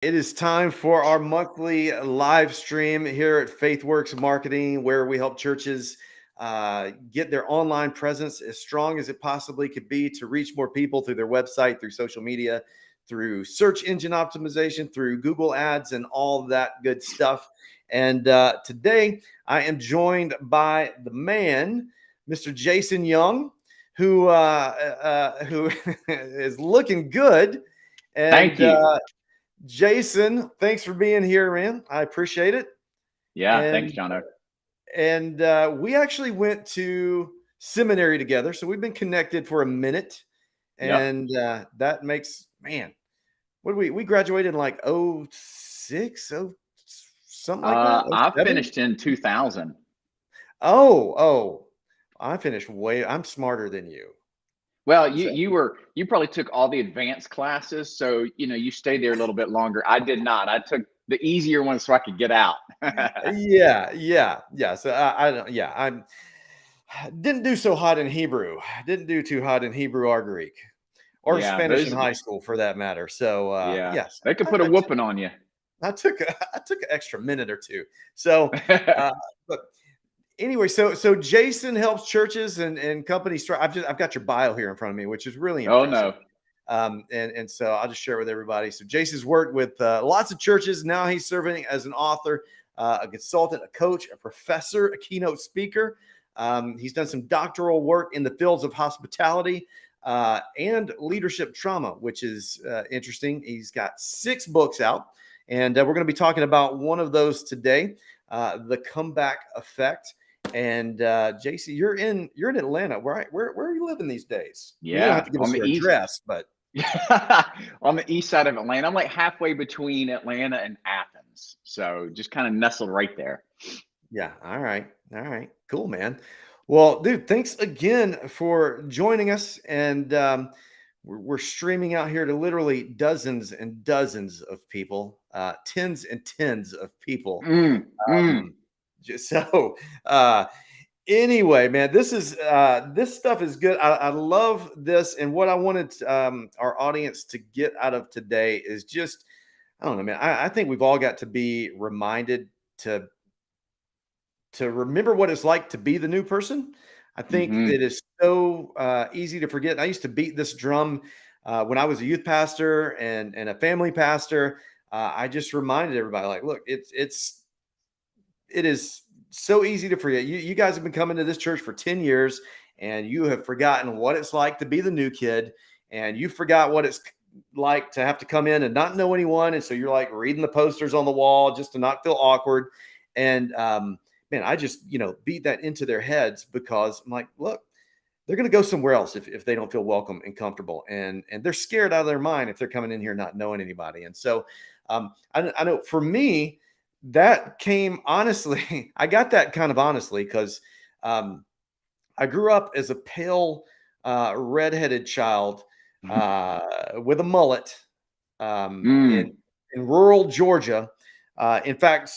It is time for our monthly live stream here at FaithWorks Marketing, where we help churches get their online presence as strong as it possibly could be to reach more people through their website, through social media, through search engine optimization, through Google Ads, and all that good stuff. And today I am joined by the man, Mr. Jason Young, who is looking good. Thank And you. Jason, thanks for being here, man. I appreciate it. Yeah, thanks, And Jono. we actually went to seminary together, so we've been connected for a minute. Yep. And that makes, man, what did we graduated in like '06, something like that, I '07. finished in 2000. Oh, I finished way. I'm smarter than you. Well, you So you were you probably took all the advanced classes, so you stayed there a little bit longer. I did not. I took the easier ones so I could get out. yeah. So I don't. Yeah, I'm. Didn't do so hot in Hebrew. Didn't do too hot in Hebrew or Greek or Yeah, Spanish in those. high school for that matter. So Yeah, yes, they could put a whooping on you. I took an extra minute or two. So, uh, but anyway, so Jason helps churches and companies. I've got your bio here in front of me, which is really Oh impressive. no. And so I'll just share it with everybody. So Jason's worked with lots of churches. Now he's serving as an author, a consultant, a coach, a professor, a keynote speaker. He's done some doctoral work in the fields of hospitality and leadership trauma, which is interesting. He's got 6 books out, and we're going to be talking about one of those today, The Comeback Effect. And JC, you're in Atlanta. Where are you living these days? I mean, you don't have Yeah, to give on us the your east. address, but On the east side of Atlanta. I'm like halfway between Atlanta and Athens, so just kind of nestled right there. yeah. All right. Cool, man. Well, dude, thanks again for joining us. And we're streaming out here to literally dozens and dozens of people, tens and tens of people. Mm. Um, so, anyway, man, this stuff is good. I love this, and what I wanted our audience to get out of today is just, I don't know, man. I think we've all got to be reminded to remember what it's like to be the new person. I think it Hmm. is so easy to forget. I used to beat this drum when I was a youth pastor and a family pastor. I just reminded everybody, like, look, it is so easy to forget. You guys have been coming to this church for 10 years, and you have forgotten what it's like to be the new kid, and you forgot what it's like to have to come in and not know anyone. And so you're like reading the posters on the wall just to not feel awkward. And man, I just, beat that into their heads because I'm like, look, they're going to go somewhere else if they don't feel welcome and comfortable. And they're scared out of their mind if they're coming in here not knowing anybody. And so I know for me, that came honestly, I got that kind of honestly because um, I grew up as a pale, redheaded child with a mullet in Mm. rural Georgia. In fact,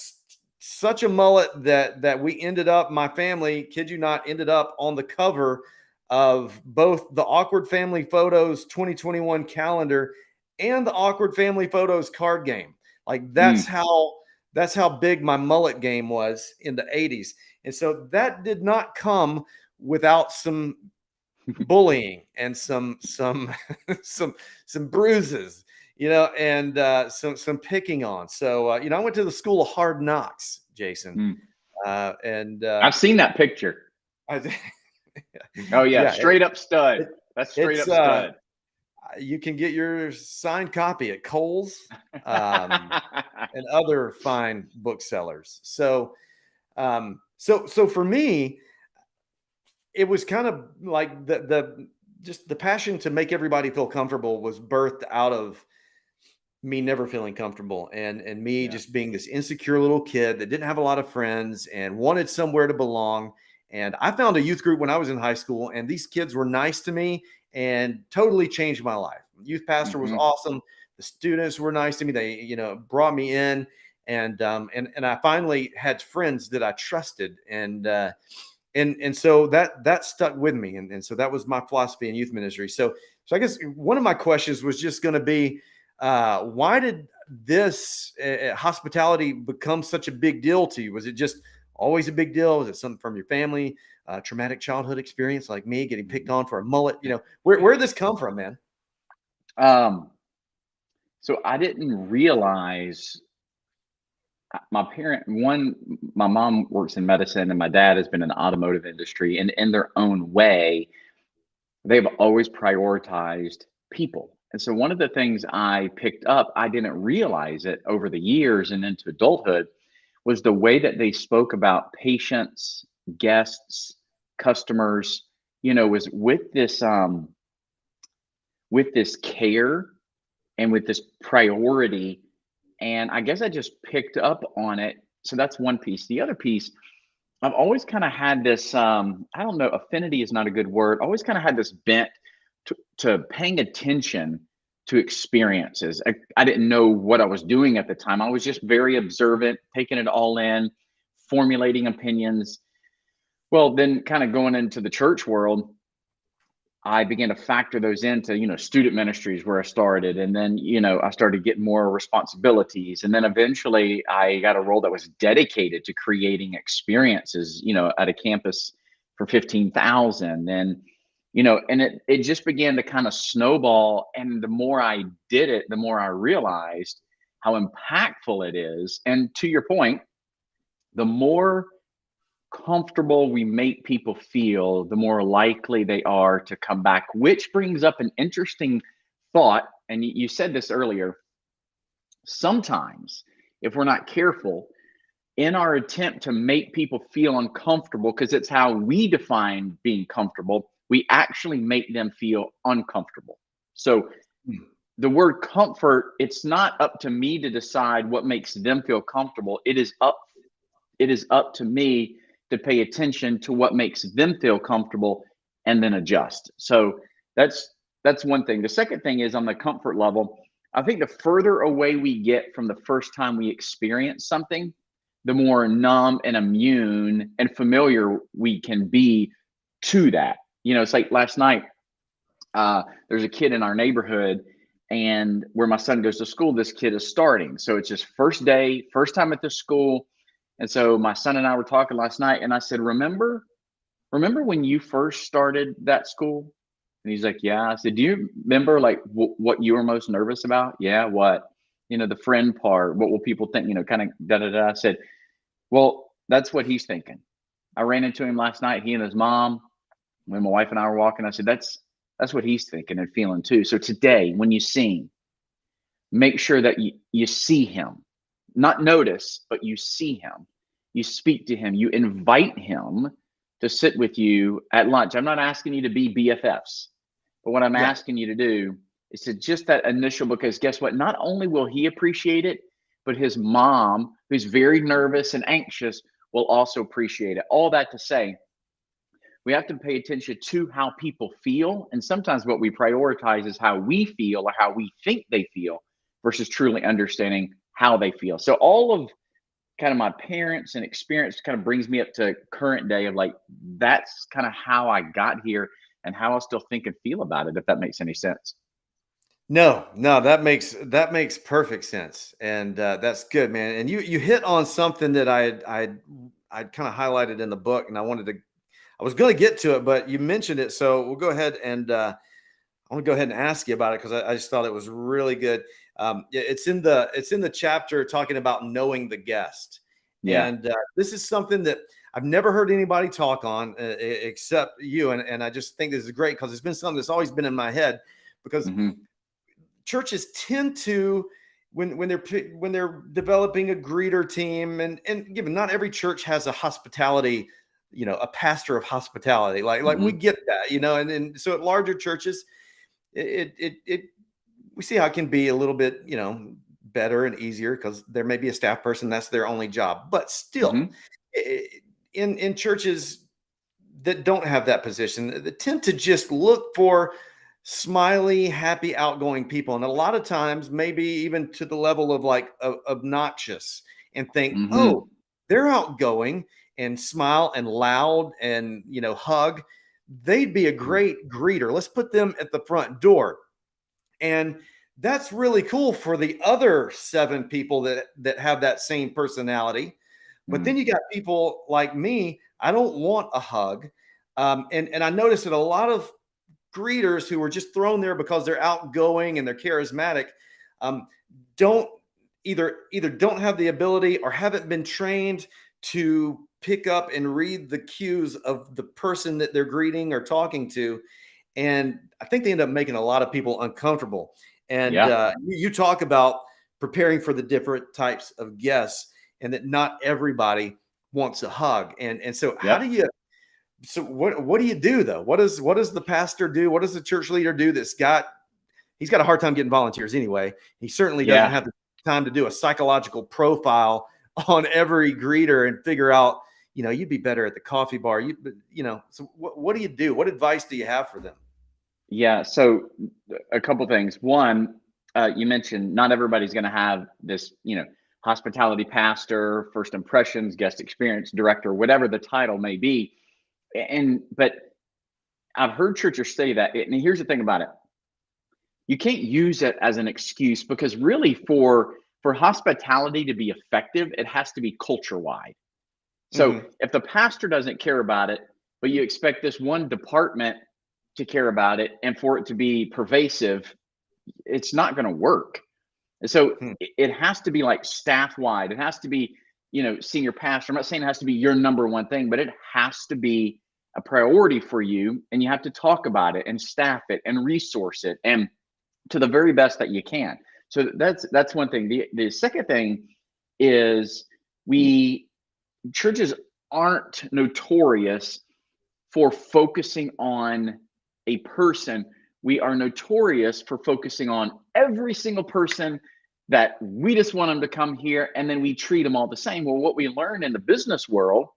such a mullet that we ended up, my family, kid you not, ended up on the cover of both the Awkward Family Photos 2021 calendar and the Awkward Family Photos card game. Like Mm. that's how big my mullet game was in the 80s. And so that did not come without some bullying and some some bruises, and some picking on. So I went to the school of hard knocks, Jason, Mm. and I've seen that picture. I, Oh yeah, yeah, straight up stud. it, That's straight it's up stud. you can get your signed copy at Kohl's and other fine booksellers. So so for me, it was kind of like the just the passion to make everybody feel comfortable was birthed out of me never feeling comfortable and me Yeah. just being this insecure little kid that didn't have a lot of friends and wanted somewhere to belong. And I found a youth group when I was in high school, and these kids were nice to me and totally changed my life. Youth pastor was Hmm. awesome. The students were nice to me. They, brought me in, and I finally had friends that I trusted, and so that stuck with me, and so that was my philosophy in youth ministry. So I guess one of my questions was just going to be, why did this hospitality become such a big deal to you? Was it just always a big deal? Was it something from your family, traumatic childhood experience like me, getting picked on for a mullet? Where did this come from, man? So I didn't realize my mom works in medicine and my dad has been in the automotive industry, and in their own way, they've always prioritized people. And so one of the things I picked up, I didn't realize it over the years and into adulthood, was the way that they spoke about patients, guests, customers, was with this care and with this priority. And I guess I just picked up on it. So that's one piece. The other piece, I've always kind of had this, I don't know, affinity is not a good word. I always kind of had this bent to paying attention to experiences. I didn't know what I was doing at the time. I was just very observant, taking it all in, formulating opinions. Well, then kind of going into the church world, I began to factor those into, student ministries where I started. And then, I started getting more responsibilities. And then eventually I got a role that was dedicated to creating experiences, at a campus for 15,000. And it just began to kind of snowball. And the more I did it, the more I realized how impactful it is. And to your point, the more comfortable we make people feel, the more likely they are to come back, which brings up an interesting thought. And you said this earlier. Sometimes, if we're not careful, in our attempt to make people feel uncomfortable, because it's how we define being comfortable, we actually make them feel uncomfortable. So the word comfort, it's not up to me to decide what makes them feel comfortable. It is up to me to pay attention to what makes them feel comfortable and then adjust. So that's one thing. The second thing is, on the comfort level, I think the further away we get from the first time we experience something, the more numb and immune and familiar we can be to that. It's like last night, there's a kid in our neighborhood, and where my son goes to school, this kid is starting. So it's his first day, first time at this school. And so my son and I were talking last night, and I said, remember when you first started that school? And he's like, yeah. I said, do you remember like what you were most nervous about? Yeah. What? The friend part. What will people think? Kind of da da da. I said, well, that's what he's thinking. I ran into him last night, he and his mom, when my wife and I were walking. I said, that's what he's thinking and feeling too. So today, when you sing, make sure that you see him, not notice, but you see him. You speak to him. You invite him to sit with you at lunch. I'm not asking you to be BFFs, but what I'm asking you to do is to just that initial, because guess what? Not only will he appreciate it, but his mom, who's very nervous and anxious, will also appreciate it. All that to say, we have to pay attention to how people feel. And sometimes what we prioritize is how we feel or how we think they feel versus truly understanding how they feel. So all of kind of my parents and experience kind of brings me up to current day of like, that's kind of how I got here and how I still think and feel about it, if that makes any sense. No, that makes perfect sense, and that's good, man. And you hit on something that I'd kind of highlighted in the book, and I was going to get to it, but you mentioned it, so we'll go ahead and I want to go ahead and ask you about it, because I just thought it was really good. It's in the chapter talking about knowing the guest, Yeah. and this is something that I've never heard anybody talk on except you, and I just think this is great because it's been something that's always been in my head, because Mm-hmm. churches tend to, when they're developing a greeter team, and given not every church has a hospitality, a pastor of hospitality, like we Mm-hmm. get that, and so at larger churches, it we see how it can be a little bit, better and easier because there may be a staff person that's their only job, but still, Mm-hmm. in churches that don't have that position, they tend to just look for smiley, happy, outgoing people. And a lot of times, maybe even to the level of like obnoxious, and think, oh, Mm-hmm. they're outgoing and smile and loud and, hug. They'd be a great greeter. Let's put them at the front door. And that's really cool for the other 7 people that have that same personality. But Mm, then you got people like me. I don't want a hug, and I noticed that a lot of greeters who are just thrown there because they're outgoing and they're charismatic, um, don't either don't have the ability or haven't been trained to pick up and read the cues of the person that they're greeting or talking to, and I think they end up making a lot of people uncomfortable. And yeah, you talk about preparing for the different types of guests, and that not everybody wants a hug. And so how do yep, you? So what do you do though? What does the pastor do? What does the church leader do? He's got a hard time getting volunteers anyway. He certainly doesn't yeah. have the time to do a psychological profile on every greeter and figure out, you'd be better at the coffee bar. So what do you do? What advice do you have for them? Yeah, so a couple things. One, you mentioned not everybody's going to have this, hospitality pastor, first impressions, guest experience director, whatever the title may be. But I've heard churches say that. And here's the thing about it: you can't use it as an excuse, because really, for hospitality to be effective, it has to be culture wide. So Hmm. if the pastor doesn't care about it, but you expect this one department to care about it and for it to be pervasive, it's not going to work. And so Hmm. it has to be like staff wide. It has to be, senior pastor. I'm not saying it has to be your number one thing, but it has to be a priority for you. And you have to talk about it and staff it and resource it and to the very best that you can. So that's one thing. The second thing is, we churches aren't notorious for focusing on a person. We are notorious for focusing on every single person, that we just want them to come here and then we treat them all the same. Well, what we learn in the business world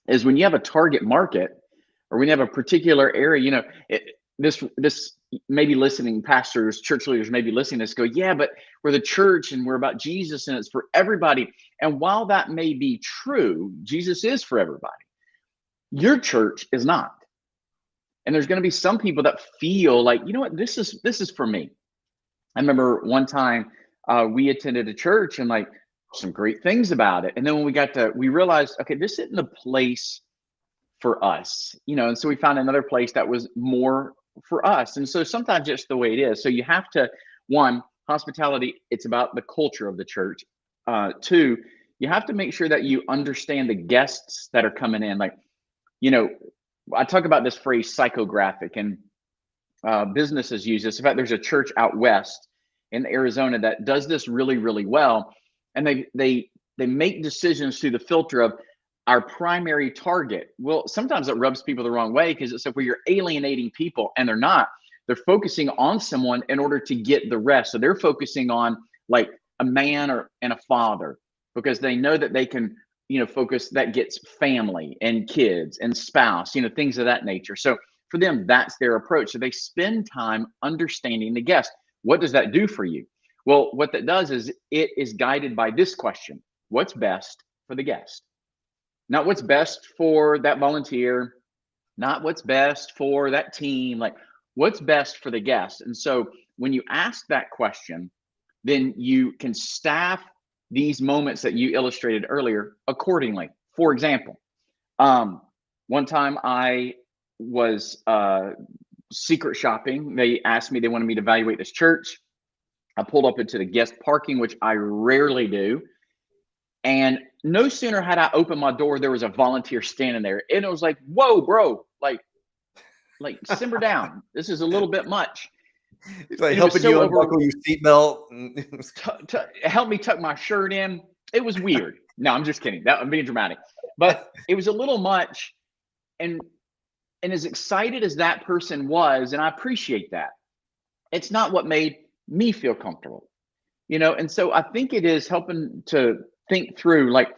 is, when you have a target market, or when you have a particular area, this maybe listening pastors, church leaders may be listening to this, go, yeah, but we're the church and we're about Jesus and it's for everybody. And while that may be true, Jesus is for everybody. Your church is not. And there's going to be some people that feel like, you know what, this is for me. I remember one time, we attended a church and like some great things about it. And then when we realized, okay, this isn't the place for us, and so we found another place that was more for us. And so sometimes it's the way it is. So you have to, one, hospitality, it's about the culture of the church. Two, you have to make sure that you understand the guests that are coming in. Like, you know, I talk about this phrase psychographic, and businesses use this. In fact, there's a church out west in Arizona that does this really, really well, and they make decisions through the filter of our primary target. Well, sometimes it rubs people the wrong way, because it's like, where you're alienating people, and they're not. They're focusing on someone in order to get the rest. So they're focusing on like a man and a father, because they know that they can, focus, that gets family and kids and spouse, things of that nature. So for them, that's their approach. So they spend time understanding the guest. What does that do for you? Well, what that does is, it is guided by this question: what's best for the guest? Not what's best for that volunteer, not what's best for that team, like what's best for the guest. And so when you ask that question, then you can staff these moments that you illustrated earlier accordingly. For example, um, one time I was secret shopping. They asked me, they wanted me to evaluate this church. I pulled up into the guest parking, which I rarely do. And no sooner had I opened my door, there was a volunteer standing there. And it was like, whoa, bro, like simmer down. This is a little bit much. He's like And it was helping so you over, unbuckle your seatbelt. help me tuck my shirt in. It was weird. No, I'm just kidding. I'm being dramatic. But it was a little much. And as excited as that person was, and I appreciate that, it's not what made me feel comfortable. And so I think it is helping to think through, like,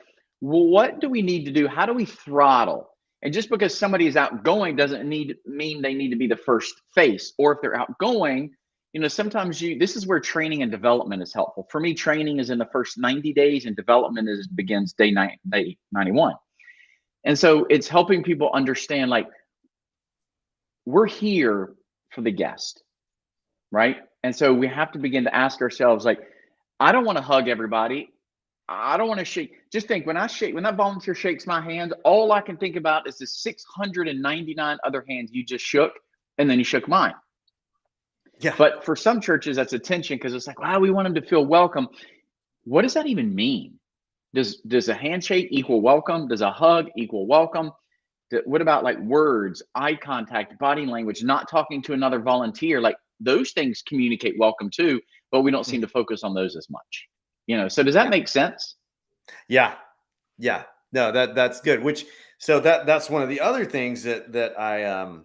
well, what do we need to do? How do we throttle? And just because somebody is outgoing doesn't mean they need to be the first face. Or if they're outgoing, sometimes this is where training and development is helpful. For me, training is in the first 90 days and development begins day 91. And so it's helping people understand, like, we're here for the guest, right? And so we have to begin to ask ourselves, like, I don't want to hug everybody. I don't want to shake. Just think, when that volunteer shakes my hand, all I can think about is the 699 other hands you just shook, and then you shook mine. Yeah. But for some churches, that's attention because it's like, wow, we want them to feel welcome. What does that even mean? Does a handshake equal welcome? Does a hug equal welcome? What about like words, eye contact, body language, not talking to another volunteer? Like those things communicate welcome too, but we don't seem to Mhm. focus on those as much. So does that Yeah. make sense? Yeah. Yeah. No, that's good. So that's one of the other things that I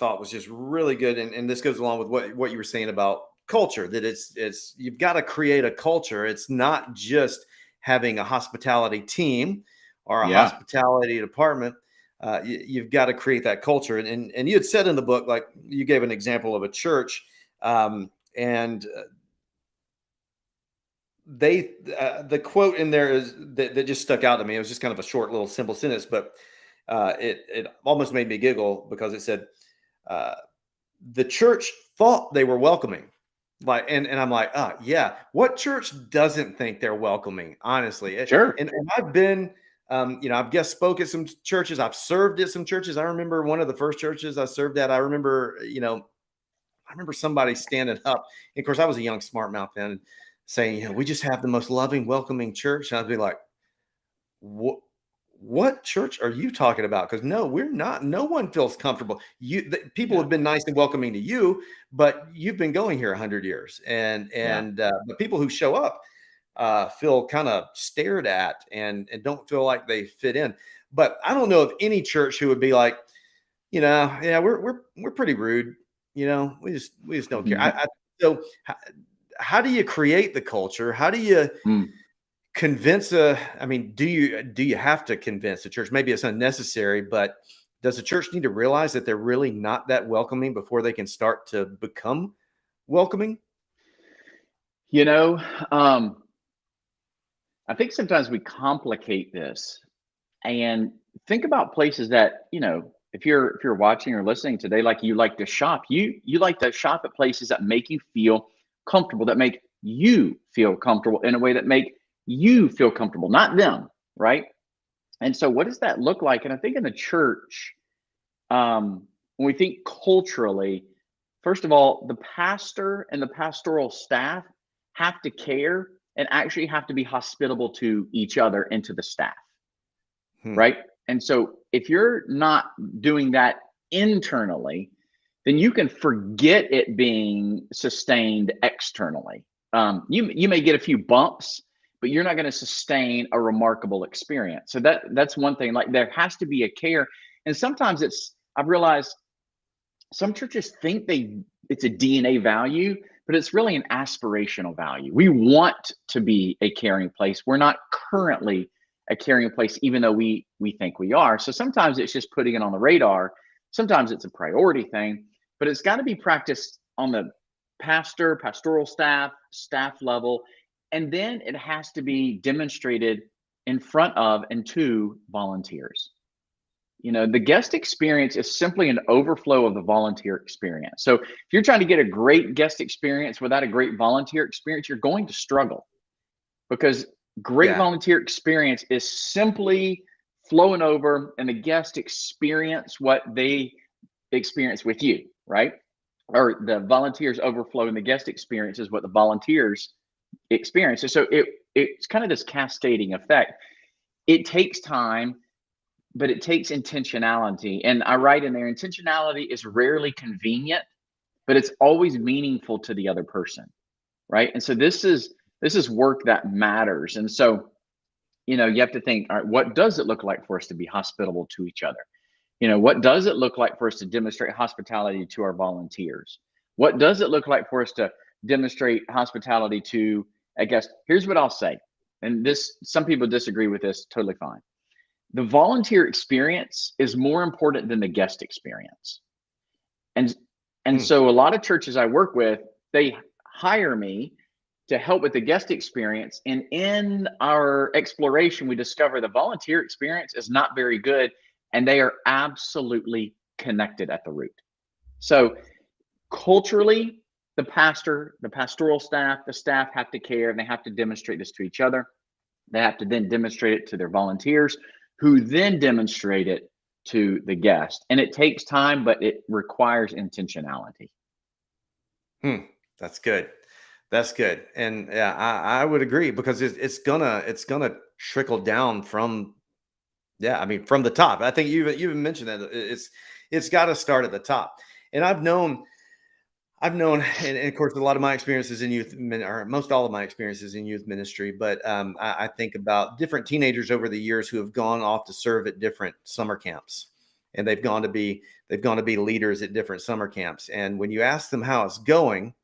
thought was just really good, and this goes along with what you were saying about culture. That it's you've got to create a culture. It's not just having a hospitality team or a Yeah. hospitality department. You've got to create that culture. And you had said in the book, like you gave an example of a church, and the quote in there is that just stuck out to me. It was just kind of a short little simple sentence, but it almost made me giggle because it said uh, the church thought they were welcoming. Like, and I'm like, yeah, what church doesn't think they're welcoming, honestly? Sure. And I've been, I've guest spoke at some churches. I've served at some churches. I remember one of the first churches I served at. I remember somebody standing up. And of course, I was a young smart mouth then, and saying, we just have the most loving, welcoming church. And I'd be like, what church are you talking about? Because no, we're not. No one feels comfortable. People Yeah. have been nice and welcoming to you, but you've been going here 100 years, and Yeah. the people who show up feel kind of stared at and don't feel like they fit in. But I don't know of any church who would be like, yeah, we're pretty rude. We just don't care. So how do you create the culture? How do you Mm. do you have to convince the church? Maybe it's unnecessary, but does the church need to realize that they're really not that welcoming before they can start to become welcoming? You know, um, I think sometimes we complicate this and think about places that, if you're watching or listening today, like you like to shop, you like to shop at places that make you feel comfortable, that make you feel comfortable in a way that make you feel comfortable, not them, right? And so what does that look like? And I think in the church, when we think culturally, first of all, the pastor and the pastoral staff have to care and actually have to be hospitable to each other and to the staff, Hmm. right? And so if you're not doing that internally, then you can forget it being sustained externally. You may get a few bumps, but you're not going to sustain a remarkable experience. So that's one thing. Like there has to be a care, and sometimes I've realized some churches think it's a DNA value, but it's really an aspirational value. We want to be a caring place. We're not currently a caring place, even though we think we are. So sometimes it's just putting it on the radar. Sometimes it's a priority thing, but it's got to be practiced on the pastoral staff level, and then it has to be demonstrated in front of and to volunteers. The guest experience is simply an overflow of the volunteer experience. So if you're trying to get a great guest experience without a great volunteer experience, you're going to struggle, because great Yeah. volunteer experience is simply flowing over and the guest experience what they experience with you, right? Or the volunteers overflow and the guest experience is what the volunteers experience. And so it's kind of this cascading effect. It takes time, but it takes intentionality. And I write in there, intentionality is rarely convenient, but it's always meaningful to the other person, right? And so this is work that matters. And so, you have to think, all right, what does it look like for us to be hospitable to each other? What does it look like for us to demonstrate hospitality to our volunteers? What does it look like for us to demonstrate hospitality to, I guess, here's what I'll say. And this, some people disagree with this, totally fine. The volunteer experience is more important than the guest experience. And and Hmm. so a lot of churches I work with, they hire me to help with the guest experience. And in our exploration, we discover the volunteer experience is not very good, and they are absolutely connected at the root. So culturally, The pastor, the pastoral staff, the staff have to care, and they have to demonstrate this to each other. They have to then demonstrate it to their volunteers, who then demonstrate it to the guest. And it takes time, but it requires intentionality. That's good. That's good. And yeah, I would agree, because it's gonna trickle down from, yeah, I mean, from the top. I think you even mentioned that it's got to start at the top. And I've known, and of course, a lot of my experiences in or most all of my experiences in youth ministry, but I think about different teenagers over the years who have gone off to serve at different summer camps, and they've gone to be leaders at different summer camps. And when you ask them how it's going,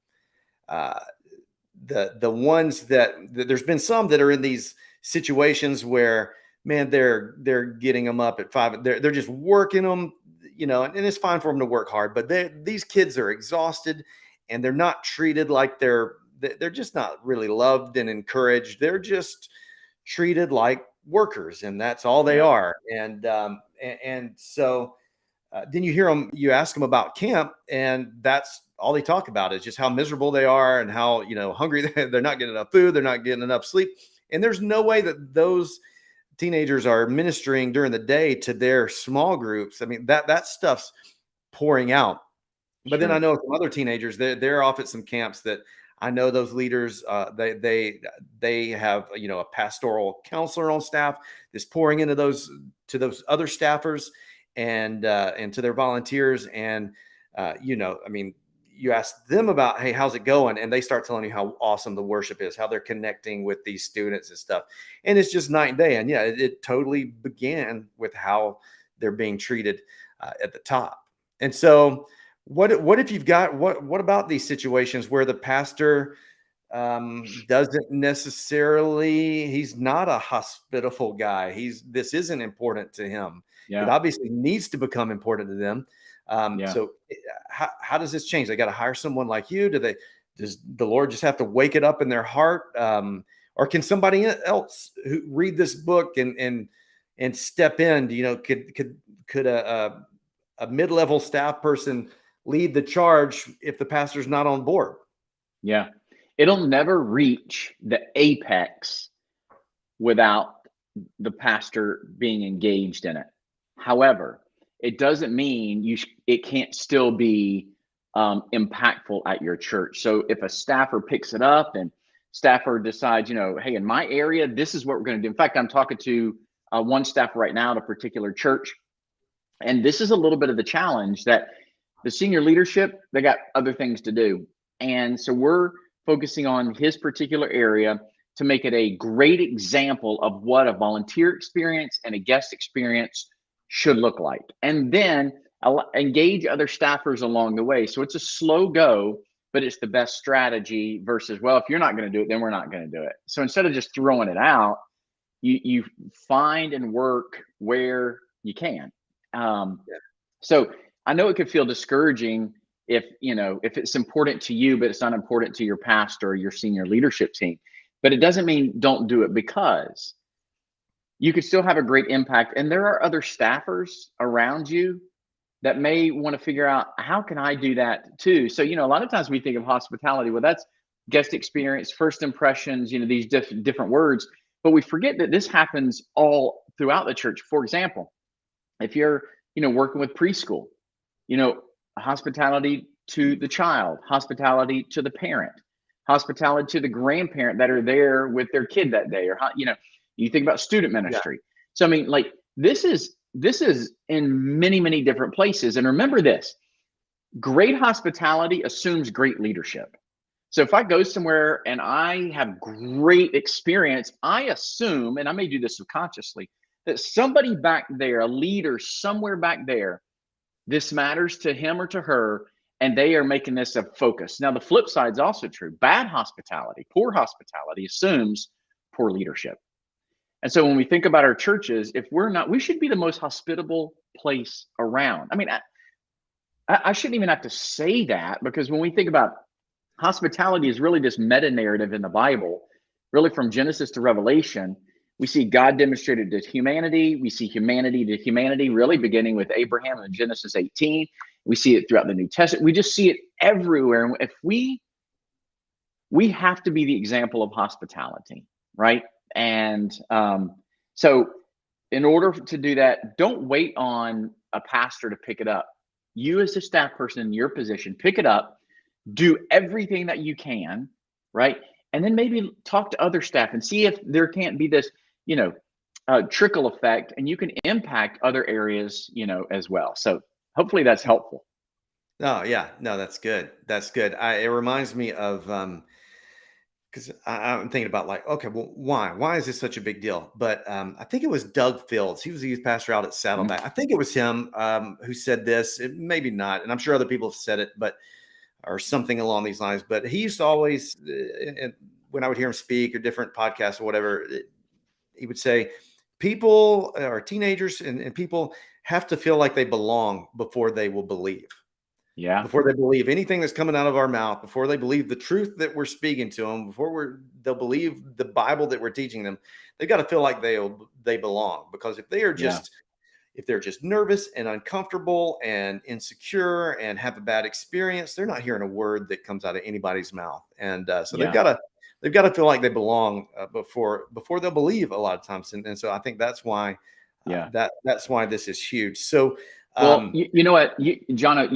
uh, the ones there's been some that are in these situations where, man, they're getting them up at 5, they're just working them, and it's fine for them to work hard, but these kids are exhausted, and they're not treated like they're just not really loved and encouraged. They're just treated like workers, and that's all they Yeah. are. And so then you ask them about camp, and that's all they talk about is just how miserable they are, and how, hungry they're not getting enough food, they're not getting enough sleep. And there's no way that those teenagers are ministering during the day to their small groups. I mean, that stuff's pouring out. But then I Sure. know some other teenagers, they're off at some camps that I know those leaders, they have, a pastoral counselor on staff that's pouring into those other staffers, and to their volunteers. And I mean, you ask them about, hey, how's it going, and they start telling you how awesome the worship is, how they're connecting with these students and stuff. And it's just night and day. And yeah, it totally began with how they're being treated at the top. And so what if you've got, what about these situations where the pastor doesn't necessarily, he's not a hospitable guy, this isn't important to him. It Yeah. obviously needs to become important to them. Yeah. So how does this change? They got to hire someone like you? Does the Lord just have to wake it up in their heart? Or can somebody else who read this book and step in? Could a mid-level staff person lead the charge if the pastor's not on board? Yeah. It'll never reach the apex without the pastor being engaged in it. However, it doesn't mean it can't still be impactful at your church. So if a staffer picks it up and staffer decides, hey, in my area, this is what we're going to do. In fact, I'm talking to one staffer right now at a particular church, and this is a little bit of the challenge that the senior leadership, they got other things to do. And so we're focusing on his particular area to make it a great example of what a volunteer experience and a guest experience should look like. And then engage other staffers along the way. So it's a slow go, but it's the best strategy versus, well, if you're not going to do it, then we're not going to do it. So instead of just throwing it out, you find and work where you can. So I know it could feel discouraging if it's important to you, but it's not important to your pastor or your senior leadership team. But it doesn't mean don't do it, because you could still have a great impact. And there are other staffers around you that may want to figure out, how can I do that too? So, a lot of times we think of hospitality, well, that's guest experience, first impressions, these different words, but we forget that this happens all throughout the church. For example, if you're, working with preschool, hospitality to the child, hospitality to the parent, hospitality to the grandparent that are there with their kid that day, or you think about student ministry. Yeah. So I mean, like, this is in many, many different places. And remember this, great hospitality assumes great leadership. So if I go somewhere and I have great experience, I assume, and I may do this subconsciously, that somebody back there, a leader somewhere back there, this matters to him or to her, and they are making this a focus. Now, the flip side is also true. Bad hospitality, poor hospitality assumes poor leadership. And so when we think about our churches, if we're not, we should be the most hospitable place around. I mean, I shouldn't even have to say that, because when we think about hospitality, is really this meta narrative in the Bible, really from Genesis to Revelation. We see God demonstrated to humanity. We see humanity to humanity, really beginning with Abraham in Genesis 18. We see it throughout the New Testament. We just see it everywhere. And if we have to be the example of hospitality, right? And so in order to do that, don't wait on a pastor to pick it up. You as a staff person in your position, pick it up, do everything that you can, right? And then maybe talk to other staff and see if there can't be this, trickle effect, and you can impact other areas, as well. So hopefully that's helpful. Oh yeah, no, that's good. That's good. It reminds me of because I'm thinking about like, okay, well, why? Why is this such a big deal? But I think it was Doug Fields. He was a youth pastor out at Mhm. Saddleback. I think it was him who said this. Maybe not, and I'm sure other people have said it, but or something along these lines. But he used to always, when I would hear him speak or different podcasts or whatever, he would say, people or teenagers and people have to feel like they belong before they will believe, Yeah, before they believe anything that's coming out of our mouth, before they believe the truth that we're speaking to them, they'll believe the Bible that we're teaching them. They've got to feel like they belong, because yeah, if they're just nervous and uncomfortable and insecure and have a bad experience, they're not hearing a word that comes out of anybody's mouth. And so yeah, they've got to feel like they belong before they'll believe a lot of times. And so I think that's why yeah. that's why this is huge. So Well, um, you know what, Jono,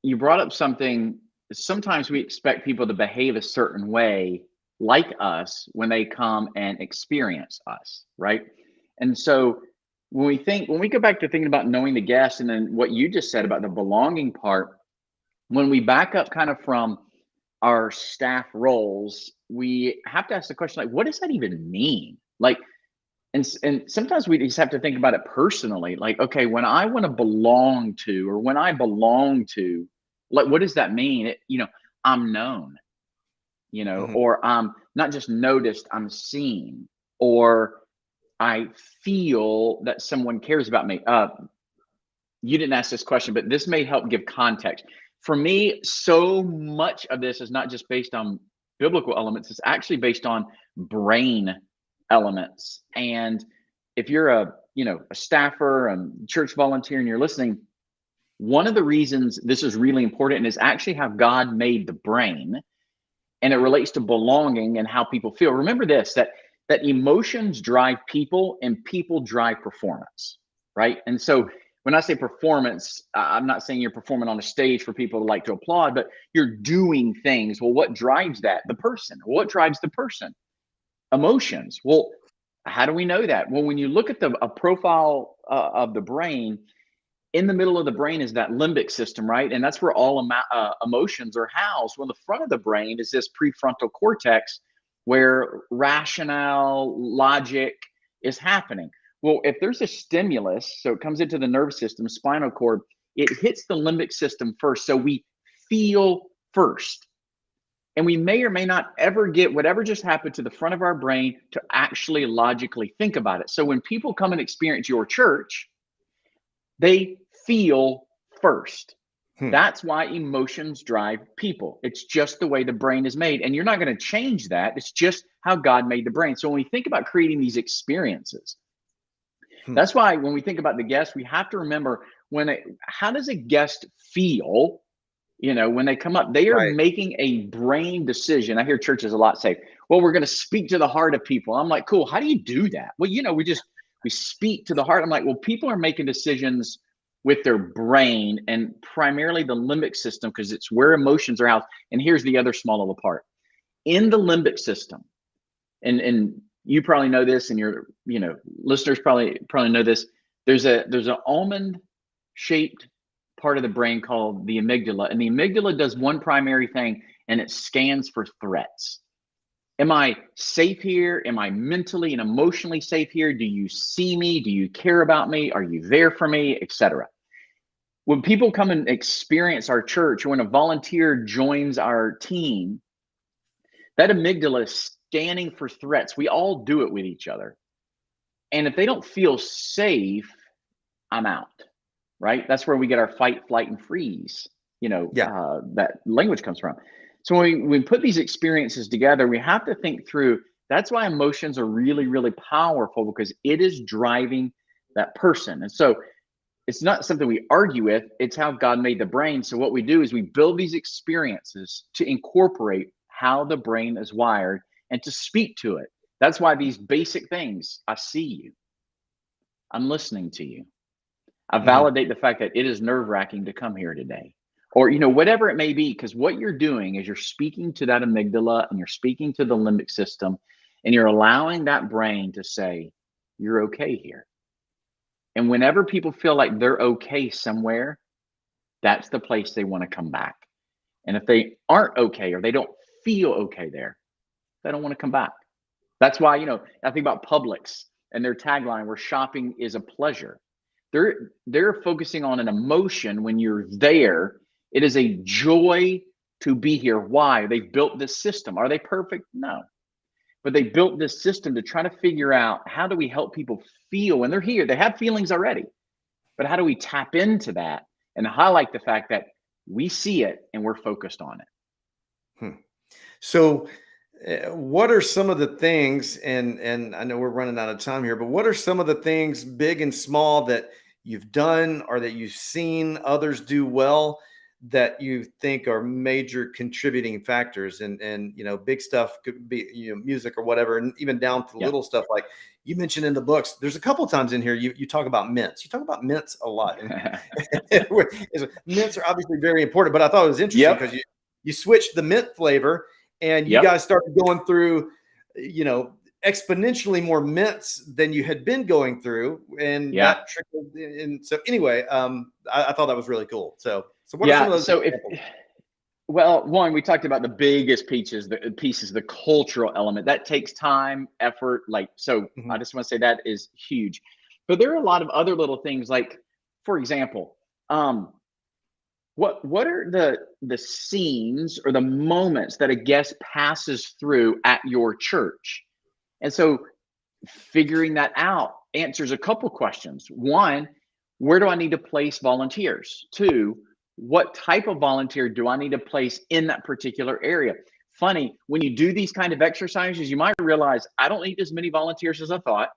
you brought up something. Sometimes we expect people to behave a certain way, like us, when they come and experience us, right? And so when we go back to thinking about knowing the guest, and then what you just said about the belonging part, when we back up kind of from our staff roles, we have to ask the question, like, what does that even mean? Like, and sometimes we just have to think about it personally, like, okay, when I want to belong to, or when I belong to, like, what does that mean? I'm known, mhm, or I'm not just noticed, I'm seen, or I feel that someone cares about me. You didn't ask this question, but this may help give context. For me, so much of this is not just based on biblical elements, it's actually based on brain elements. And if you're a staffer, a church volunteer, and you're listening, one of the reasons this is really important is actually how God made the brain, and it relates to belonging and how people feel. Remember this, that emotions drive people and people drive performance, right? And so when I say performance, I'm not saying you're performing on a stage for people to like to applaud, but you're doing things. Well, what drives that? The person. What drives the person? Emotions. Well, how do we know that? Well, when you look at a profile of the brain, in the middle of the brain is that limbic system, right? And that's where all emotions are housed. Well, the front of the brain is this prefrontal cortex, where rationale, logic is happening. Well, if there's a stimulus, so it comes into the nervous system, spinal cord, it hits the limbic system first. So we feel first. And we may or may not ever get whatever just happened to the front of our brain to actually logically think about it. So when people come and experience your church, they feel first. hmm, That's why emotions drive people. It's just the way the brain is made. And you're not going to change that. It's just how God made the brain. So when we think about creating these experiences, hmm, that's why when we think about the guest, we have to remember how does a guest feel? When they come up, they are right. making a brain decision. I hear churches a lot say, well, we're going to speak to the heart of people. I'm like, cool. How do you do that? Well, we speak to the heart. I'm like, well, people are making decisions with their brain, and primarily the limbic system, because it's where emotions are housed. And here's the other small little part in the limbic system. And you probably know this, and your listeners probably know this. There's an almond shaped part of the brain called the amygdala, and the amygdala does one primary thing, and it scans for threats. Am I safe here? Am I mentally and emotionally safe here? Do you see me? Do you care about me? Are you there for me? Etc. When people come and experience our church, when a volunteer joins our team, that amygdala is scanning for threats. We all do it with each other. And if they don't feel safe, I'm out, right? That's where we get our fight, flight, and freeze, Yeah. that language comes from. So when we put these experiences together, we have to think through. That's why emotions are really, really powerful, because it is driving that person. And so it's not something we argue with. It's how God made the brain. So what we do is we build these experiences to incorporate how the brain is wired and to speak to it. That's why these basic things, I see you, I'm listening to you. I Mhm. validate the fact that it is nerve-wracking to come here today. Or, whatever it may be, because what you're doing is you're speaking to that amygdala and you're speaking to the limbic system, and you're allowing that brain to say, you're okay here. And whenever people feel like they're okay somewhere, that's the place they want to come back. And if they aren't okay or they don't feel okay there, they don't want to come back. That's why, I think about Publix and their tagline where shopping is a pleasure. They're focusing on an emotion when you're there. It is a joy to be here. Why? They've built this system. Are they perfect? No. But they built this system to try to figure out how do we help people feel when they're here. They have feelings already, but how do we tap into that and highlight the fact that we see it and we're focused on it? Hmm. So, what are some of the things, and I know we're running out of time here, but what are some of the things, big and small, that you've done or that you've seen others do well that you think are major contributing factors? And big stuff could be music or whatever, and even down to Yeah. little stuff like you mentioned in the books. There's a couple times in here you talk about mints. You talk about mints a lot, and mints are obviously very important. But I thought it was interesting Yep. because you switched the mint flavor and you Yep. guys started going through, exponentially more mints than you had been going through, and Yeah. that trickled in. So anyway, I thought that was really cool. So what are some of Yeah. those So examples? well, one, we talked about the biggest pieces, the cultural element that takes time, effort. Like, so Mhm. I just want to say that is huge. But there are a lot of other little things, like, for example, um, what are the scenes or the moments that a guest passes through at your church? And so figuring that out answers a couple questions. One, where do I need to place volunteers? Two, what type of volunteer do I need to place in that particular area? Funny, when you do these kind of exercises, you might realize I don't need as many volunteers as I thought.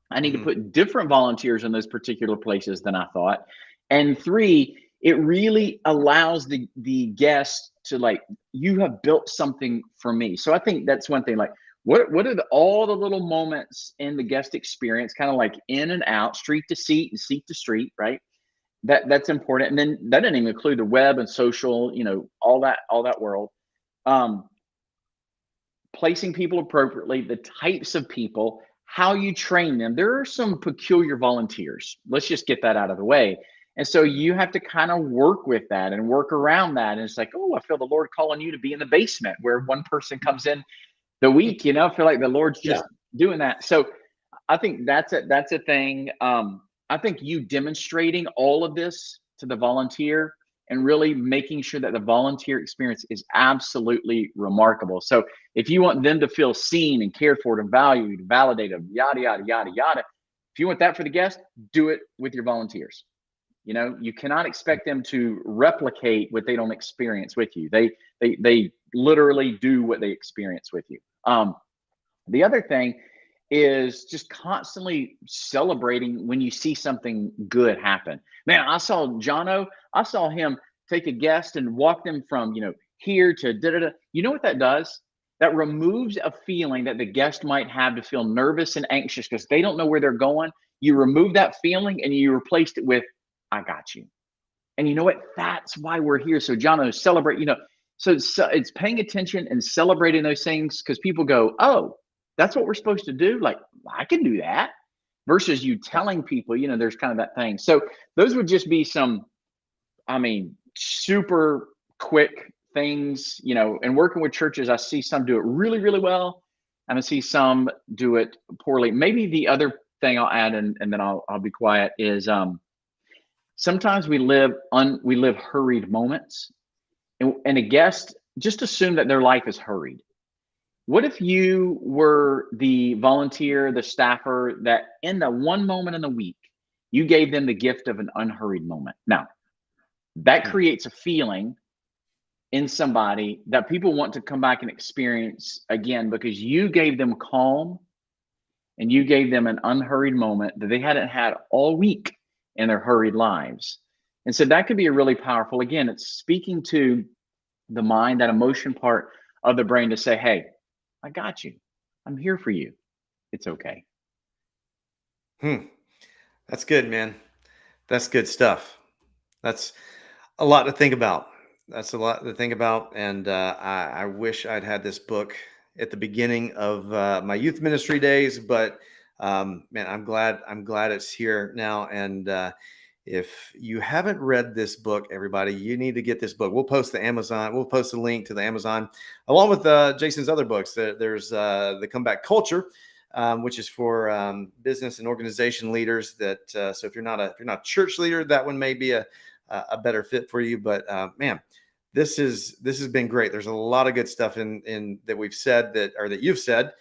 I need to Mhm. put different volunteers in those particular places than I thought. And three, it really allows the guest to, like, you have built something for me. So I think that's one thing. Like, what are all the little moments in the guest experience, kind of like in and out, street to seat and seat to street, right? That's important. And then that didn't even include the web and social, all that world. Um, Placing people appropriately, the types of people, how you train them. There are some peculiar volunteers. Let's just get that out of the way. And so you have to kind of work with that and work around that. And it's like, oh, I feel the Lord calling you to be in the basement where one person comes in the week, I feel like the Lord's Yeah. just doing that. So I think that's a thing. I think you demonstrating all of this to the volunteer and really making sure that the volunteer experience is absolutely remarkable. So if you want them to feel seen and cared for and valued, validated, yada yada yada yada, if you want that for the guest, do it with your volunteers. You cannot expect them to replicate what they don't experience with you. They literally do what they experience with you. The other thing is just constantly celebrating when you see something good happen. Man, I saw Jono, I saw him take a guest and walk them from, here to da da da. You know what that does? That removes a feeling that the guest might have to feel nervous and anxious because they don't know where they're going. You remove that feeling and you replaced it with, I got you. And you know what? That's why we're here. So, Jono, celebrate, so it's paying attention and celebrating those things because people go, oh, that's what we're supposed to do. Like, I can do that versus you Yeah. telling people, there's kind of that thing. So, those would just be some, super quick things, and working with churches. I see some do it really, really well, and I see some do it poorly. Maybe the other thing I'll add, and then I'll be quiet, is sometimes we live hurried moments, and a guest just assume that their life is hurried. What if you were the volunteer, the staffer, that in the one moment in the week, you gave them the gift of an unhurried moment? Now, that Hmm. creates a feeling in somebody that people want to come back and experience again because you gave them calm and you gave them an unhurried moment that they hadn't had all week. in their hurried lives. And so that could be a really powerful, again, it's speaking to the mind, that emotion part of the brain to say, hey, I got you. I'm here for you. It's okay. Hmm. That's good, man. That's good stuff. That's a lot to think about. That's a lot to think about. And I wish I'd had this book at the beginning of my youth ministry days, but man, I'm glad it's here now. And if you haven't read this book, everybody, you need to get this book. We'll post the Amazon. We'll post a link to the Amazon along with Jason's other books. There's the Comeback Culture, which is for business and organization leaders. That so if you're not a church leader, that one may be a better fit for you. But man, this has been great. There's a lot of good stuff in that we've said that you've said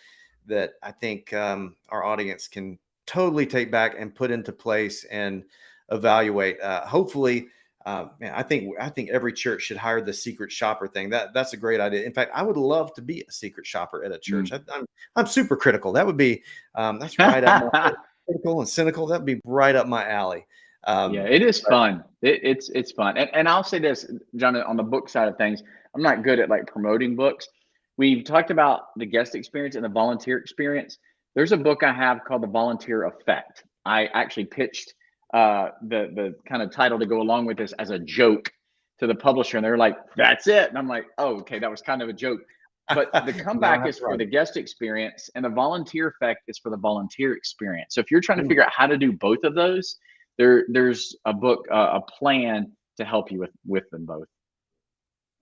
that I think our audience can totally take back and put into place and evaluate. Hopefully, man, I think every church should hire the secret shopper thing. That's a great idea. In fact, I would love to be a secret shopper at a church. Mm. I'm super critical. That would be that's right up my critical and cynical. That would be right up my alley. Yeah, Um, it is fun. It's fun. And I'll say this, John, on the book side of things, I'm not good at like promoting books. We've talked about the guest experience and the volunteer experience. There's a book I have called The Volunteer Effect. I actually pitched the kind of title to go along with this as a joke to the publisher, and they're like, "That's it." And I'm like, "Oh, okay, that was kind of a joke." But the now I comeback have is to for write the guest experience, and the volunteer effect is for the volunteer experience. So if you're trying to figure out how to do both of those, there's a book, a plan to help you with them both.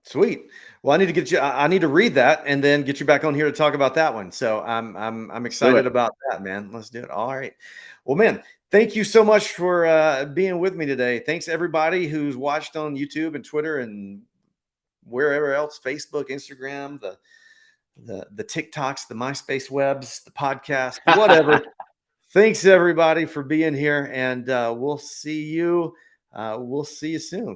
Sweet. Well, I need to get you. I need to read that and then get you back on here to talk about that one. So I'm Let's do excited it. about that, man. Let's do it. All right. Well, man, thank you so much for being with me today. Thanks everybody who's watched on YouTube and Twitter and wherever else, Facebook, Instagram, the TikToks, the MySpace webs, the podcast, whatever. Thanks everybody for being here, and we'll see you. We'll see you soon.